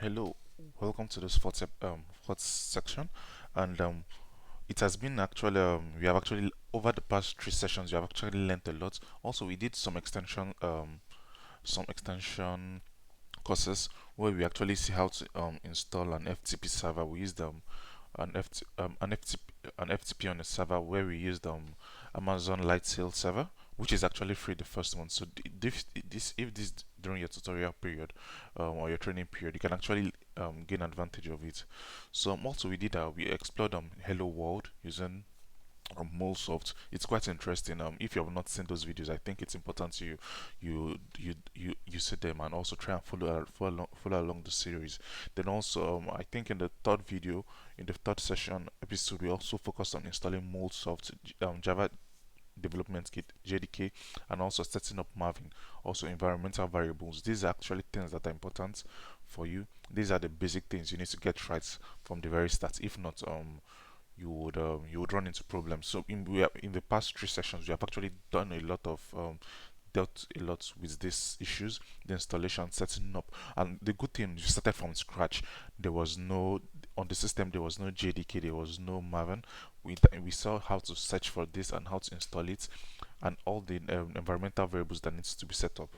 Hello, welcome to this fourth section, and it has been actually we have actually over the past three sessions we have actually learned a lot. Also, we did some extension courses where we actually see how to install an FTP server. We used an FTP on a server where we used Amazon Lightsail server, which is actually free, the first one. So if this during your tutorial period or your training period, you can actually gain advantage of it. So also we did we explored Hello World using Mulesoft. It's quite interesting. If you have not seen those videos, I think it's important you see them and also try and follow along the series. Then also, I think in the third video, in the third session episode, we also focused on installing Mulesoft, Java Development Kit (JDK), and also setting up Maven, also environmental variables. These are actually things that are important for you. These are the basic things you need to get right from the very start. If not, you would run into problems. So in the past three sessions, we have actually done a lot of dealt a lot with these issues, the installation, setting up, and the good thing, you started from scratch. There was no on the system, there was no JDK, there was no Maven. We saw how to search for this and how to install it, and all the environmental variables that needs to be set up.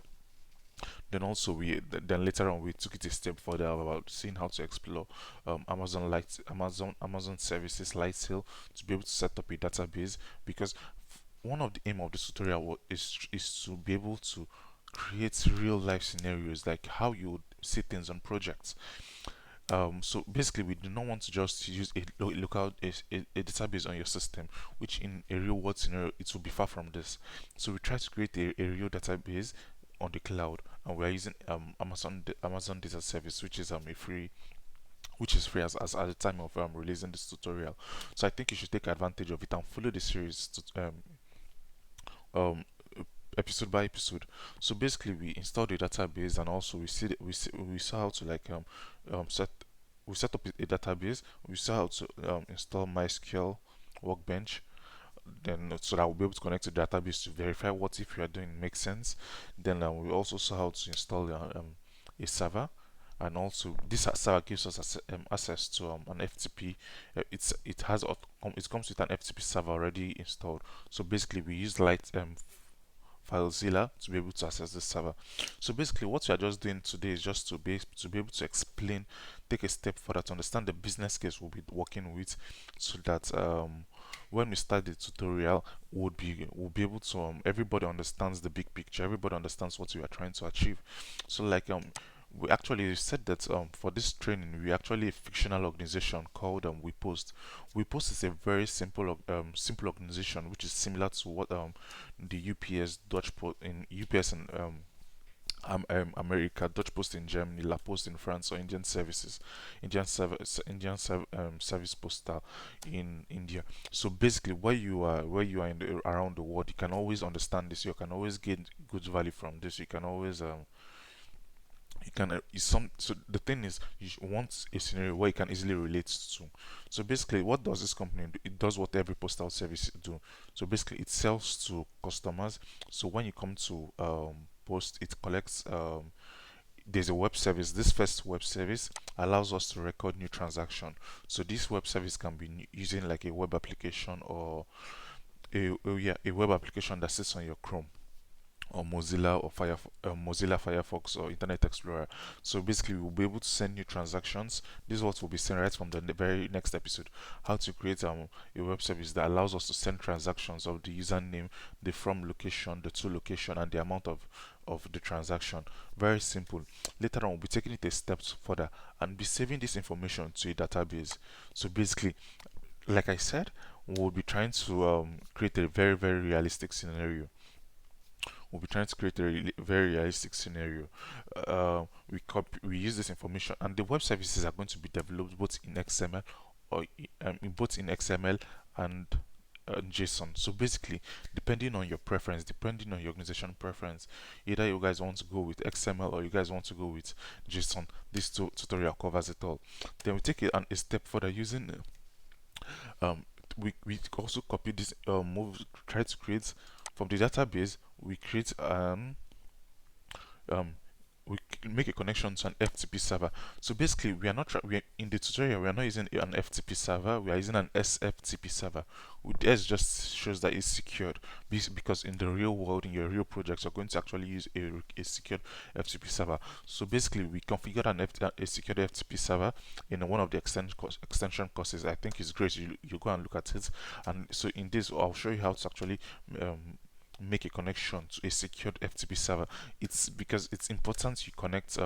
Then also then later on we took it a step further about seeing how to explore Amazon services Lightsail to be able to set up a database, because one of the aim of this tutorial is to be able to create real life scenarios, like how you would see things on projects. So basically, we do not want to just use a database on your system, which in a real world scenario it will be far from this. So we try to create a real database on the cloud, and we are using Amazon Data Service, which is free as at the time of releasing this tutorial. So I think you should take advantage of it and follow the series um, episode by episode. So basically, we installed the database, and also we saw how to set we set up a database. We saw how to install MySQL Workbench. Then so that we'll be able to connect to the database to verify what if you are doing makes sense. Then we also saw how to install a server, and also this server gives us access to an FTP. It comes with an FTP server already installed. So basically, we use FileZilla to be able to access this server. So basically, what we are just doing today is just to be able to explain, take a step further to understand the business case we'll be working with, so that when we start the tutorial, we'll be able to everybody understands the big picture. Everybody understands what we are trying to achieve. So we actually said that for this training, we actually a fictional organization called WePost. WePost is a very simple organization which is similar to what the UPS Dutch Post in UPS and America, Dutch Post in Germany, La Poste in France, or Service Postal in India. So basically, where you are around the world, you can always understand this. You can always gain good value from this. You can always you can some so the thing is want a scenario where you can easily relate to. So basically, what does this company do? It does what every postal service do. So basically, it sells to customers. So when you come to post, it collects there's a web service. This first web service allows us to record new transaction. So this web service can be using like a web application, or a web application that sits on your Chrome or Mozilla Firefox or Internet Explorer. So basically, we'll be able to send new transactions. This is what we'll be saying right from the very next episode: how to create a web service that allows us to send transactions of the username, the from location, the to location, and the amount of the transaction. Very simple. Later on, we'll be taking it a step further and be saving this information to a database. So basically, like I said, we'll be trying to create a very realistic scenario. Very realistic scenario. We use this information, and the web services are going to be developed both in XML or both in XML and JSON. So basically, depending on your preference, depending on your organization preference, either you guys want to go with XML or you guys want to go with JSON. This tutorial covers it all. Then we take it a step further using we also copy this move try to create from the database. We create um, make a connection to an FTP server. So basically, we are not we are, in the tutorial we are not using an FTP server. We are using an SFTP server. S just shows that it's secured, because in the real world, in your real projects, you're going to actually use a secured FTP server. So basically, we configured a secured FTP server in one of the extension courses. I think it's great. You go and look at it. And so in this, I'll show you how to actually make a connection to a secured FTP server. It's because it's important you connect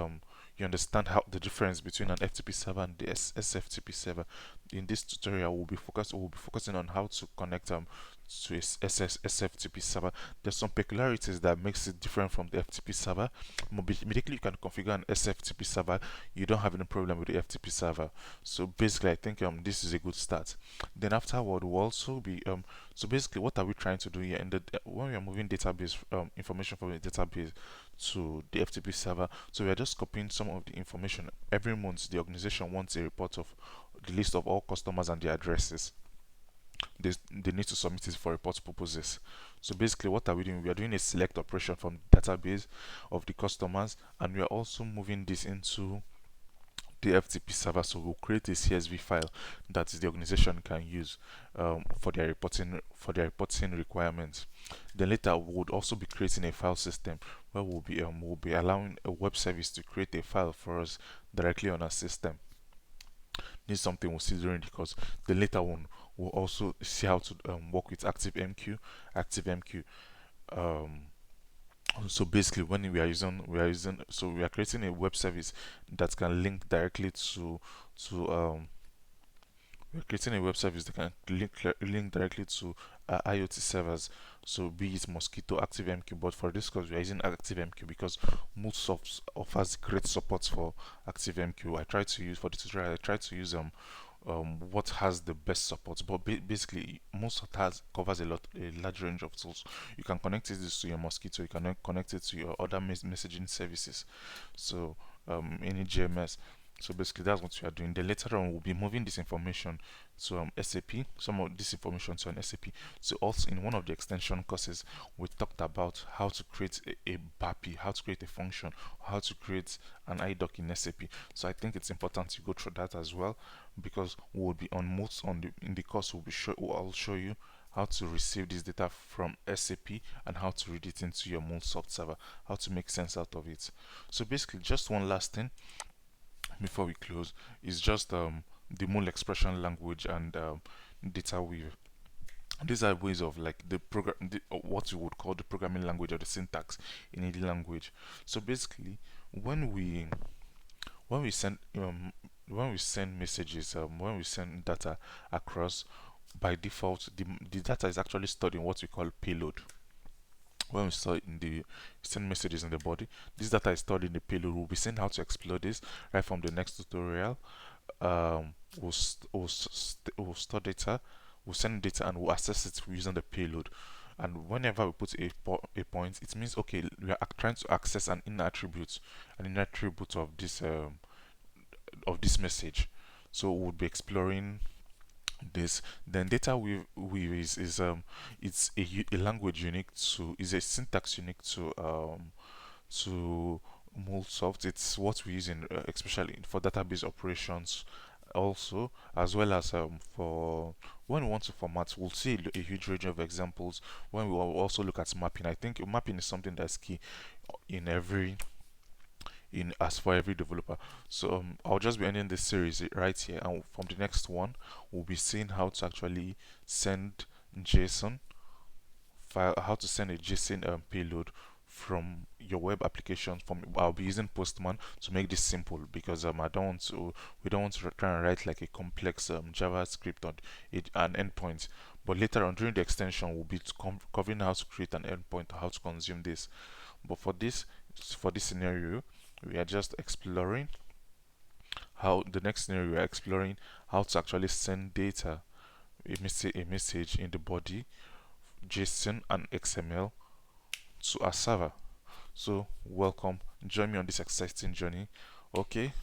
you understand how the difference between an FTP server and the SFTP server. In this tutorial, we'll be focusing on how to connect to a SFTP server. There's some peculiarities that makes it different from the FTP server. Immediately you can configure an SFTP server, you don't have any problem with the FTP server. So basically, I think this is a good start. Then afterward, we'll also be so basically, what are we trying to do here? And when we are moving database information from the database to the FTP server, so we are just copying some of the information. Every month, the organization wants a report of the list of all customers and their addresses. They need to submit it for report purposes. So basically, what are we doing? We are doing a select operation from the database of the customers, and we are also moving this into the FTP server. So we'll create a CSV file that the organization can use for their reporting requirements. Then later we would also be creating a file system where we'll be allowing a web service to create a file for us directly on our system. This is something we'll see during the course. The later one we'll also see how to work with ActiveMQ. Um, so basically, when we are creating a web service that can link directly to we're creating a web service that can link directly to IoT servers. So be it Mosquito, ActiveMQ, but for this course we are using ActiveMQ because Mulesoft offers great support for ActiveMQ. I try to use for the tutorial. I try to use what has the best support, but basically Mulesoft covers a large range of tools. You can connect it to your Mosquito, you can connect it to your other messaging services, so any GMS. So basically, that's what we are doing. Then later on, we'll be moving this information to SAP, some of this information to an SAP. So also in one of the extension courses, we talked about how to create a BAPI, how to create a function, how to create an IDOC in SAP. So I think it's important to go through that as well, because we'll be on most on the in the course I'll show you how to receive this data from SAP and how to read it into your Mulesoft server, how to make sense out of it. So basically, just one last thing before we close is just the mole expression language and data weave. These are ways of like what you would call the programming language or the syntax in any language. So basically, when we when we send when we send messages, when we send data across, by default the data is actually stored in what we call payload. When we store in the send messages in the body, this data is stored in the payload. We'll be seeing how to explore this right from the next tutorial. We'll store data, we'll send data, and we'll access it using the payload. And whenever we put a point, it means okay, we are trying to access an inner attribute of this message. So we'll be exploring this. Then data weave is it's a language unique to is a syntax unique to Mulesoft. It's what we use in especially for database operations also, as well as for when we want to format. We'll see a huge range of examples when we will also look at mapping. I think mapping is something that's key in every in as for every developer. So I'll just be ending this series right here, and from the next one we'll be seeing how to actually send JSON file, how to send a JSON payload from your web application. I'll be using Postman to make this simple, because I don't want to we don't want to try and write like a complex JavaScript on an endpoint. But later on during the extension, we'll be covering how to create an endpoint, how to consume this. But for this scenario, we are just exploring how the next scenario we are exploring how to actually send data, a message in the body, JSON and XML to our server. So welcome, join me on this exciting journey. Okay,